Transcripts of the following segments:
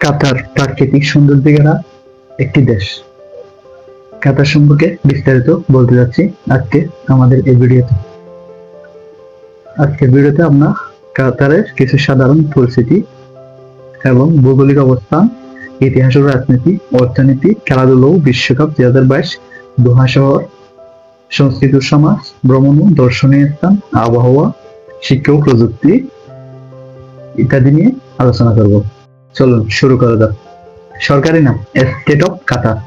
কাতার প্রাকৃতিক সৌন্দর্যে ঘেরা একটি দেশ। কাতার সম্পর্কে বিস্তারিত বলতে যাচ্ছি আজকে আমাদের এই ভিডিওতে। আজকের ভিডিওতে আমরা কাতারের কিছু সাধারণ পরিস্থিতি এবং ভৌগোলিক অবস্থান, ইতিহাস ও রাজনীতি, অর্থনীতি, খেলাধুলা ও বিশ্বকাপ 2022, দোহা শহর, সংস্কৃতি ও সমাজ, ভ্রমণ ও দর্শনীয় স্থান, আবহাওয়া, শিক্ষা ও প্রযুক্তি ইত্যাদি নিয়ে আলোচনা করব। চলুন শুরু করা যাক। সরকারি নাম স্টেট অফ কাতার,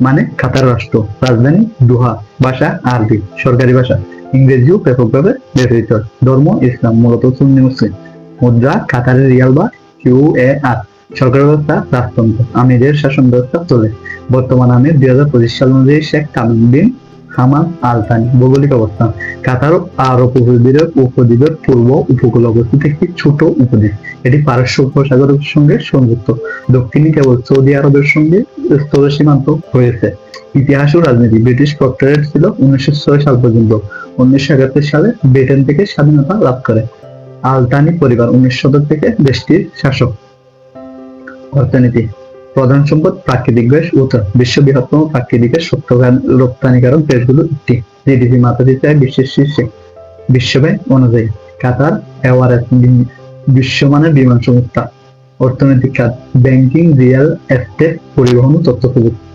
মানে কাতার রাষ্ট্র। রাজধানী দোহা। ভাষা আরবি। সরকারি ভাষা ইংরেজিও ব্যাপকভাবে ব্যবহৃত। ধর্ম ইসলাম, মূলত সুন্নি মুসলিম। মুদ্রা কাতারের রিয়াল বা QAR। সরকার ব্যবস্থা রাজতন্ত্র, আমিরের শাসন ব্যবস্থা চলে। বর্তমান আমির 2025 সাল অনুযায়ী Sheikh Tamim bin Hamad Al Thani. ভৌগোলিক অবস্থান কাতার আরব উপদ্বীপের পূর্ব উপকূলে অবস্থিত একটি ছোট উপদ্বীপ। এটি পারস্য উপসাগরের সঙ্গে সংযুক্ত। দক্ষিণে কেবল সৌদি আরবের সঙ্গে স্থল সীমান্ত রয়েছে। ইতিহাস ও রাজনীতি ব্রিটিশ প্রক্টরেট ছিল 1906 সাল পর্যন্ত। 1971 সালে ব্রিটেন থেকে স্বাধীনতা লাভ করে। আল থানি পরিবার 19 শতক থেকে দেশটির শাসক। অর্থনীতি প্রধান সম্পদ প্রাকৃতিক গ্যাস ও তেল। বিশ্ব বৃহত্তম প্রাকৃতিক গ্যাস রপ্তানিকারক দেশগুলো একটি। জিডিপি মাত্রায় বিশ্বের শীর্ষে। বিশ্বব্যাংক অনুযায়ী কাতার এয়ারওয়েজ বিশ্বমানের বিমান সংস্থা। অর্থনৈতিক খাত ব্যাংকিং, রিয়েল এস্টেট, পরিবহন ও তথ্য প্রযুক্তি।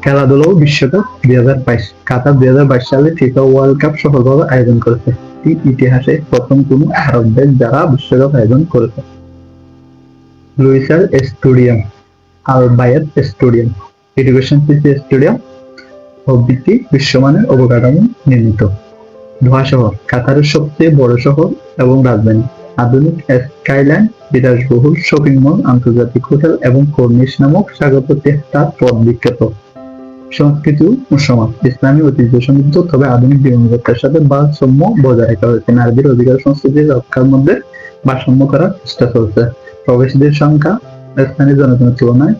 খেলাধুলা ও বিশ্বকাপ 2022। কাতার 2022 সালে ফিফা ওয়ার্ল্ড কাপ সফলভাবে আয়োজন করেছে। ইতিহাসে প্রথম কোন আরব দেশ যারা বিশ্বকাপ আয়োজন করেছে। লুইসাল স্টেডিয়াম, আল বায়াদ স্টেডিয়াম, এডুকেশন সিটি স্টেডিয়াম প্রভৃতি বিশ্বমানের অবকাঠামো নির্মিত। দোহা শহর কাতারের সবচেয়ে বড় শহর এবং রাজধানী। আধুনিক স্কাইলাইন, বিলাসবহুল শপিং মল, আন্তর্জাতিক হোটেল এবং কর্নিশ নামক সাগরপথে তার পথ বিখ্যাত। সংস্কৃতি ও সমাজ ইসলামী ঐতিহ্য সমৃদ্ধ, তবে আধুনিক জীবনযাত্রার সাথে ভারসাম্য বজায় রাখা হয়েছে। নারীদের অধিকার সংস্কৃতি রক্ষার মধ্যে ভারসাম্য করার চেষ্টা চলছে। প্রবাসীদের সংখ্যা স্থানীয় জনগণের তুলনায়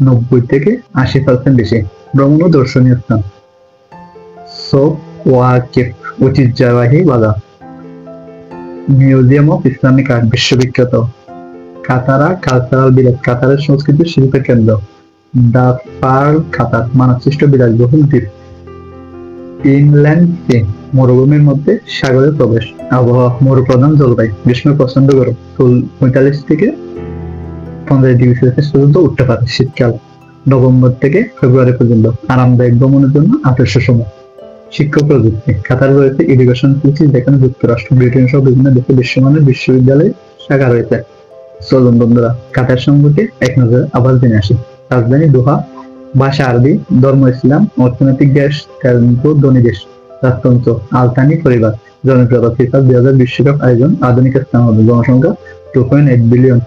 90 থেকে 80% বেশি। ভ্রমণ ও দর্শনীয় স্থান সোক ওয়াকিফ, ঐতিহ্যবাহী বাজার, মিউজিয়াম অফ ইসলামিক আর্ট বিশ্ববিখ্যাত। কাতারা কালচারাল ভিলেজ, কাতারের সংস্কৃতি শিল্পের কেন্দ্র। দা পার্ল কাতার, মানবসৃষ্ট বিলাসবহুল দ্বীপ। ইনল্যান্ড সি, মরুভূমির মধ্যে সাগরের প্রবেশ। আবহাওয়া মরুপ্রধান জলবায়ু, গ্রীষ্মে প্রচন্ড গরম, 45 থেকে 50 ডিগ্রি সেলসিয়াস পর্যন্ত উঠতে পারে। শীতকাল নভেম্বর থেকে ফেব্রুয়ারি পর্যন্ত। আরামদায়ক ভ্রমণের জন্য আদর্শ সময়। শিক্ষা প্রযুক্তি কাতার রয়েছে এডুকেশন সিটি, যেখানে যুক্তরাষ্ট্র, ব্রিটেন সহ বিভিন্ন দেশে বিশ্বমানের বিশ্ববিদ্যালয় শাখা রয়েছে। চলুন বন্ধুরা কাতার সম্পর্কে এক নজরে আবার জেনে আসি। রাজধানী দোহা। ভাষা আরবি। ধর্ম ইসলাম। অর্থনৈতিক দেশ ধনী দেশ। রাজতন্ত্র আল থানি পরিবার। জনপ্রিয়তা ফিফা 2000 বিশ্বকাপ আয়োজন। আধুনিক স্থান জনসংখ্যা 2.8 বিলিয়ন।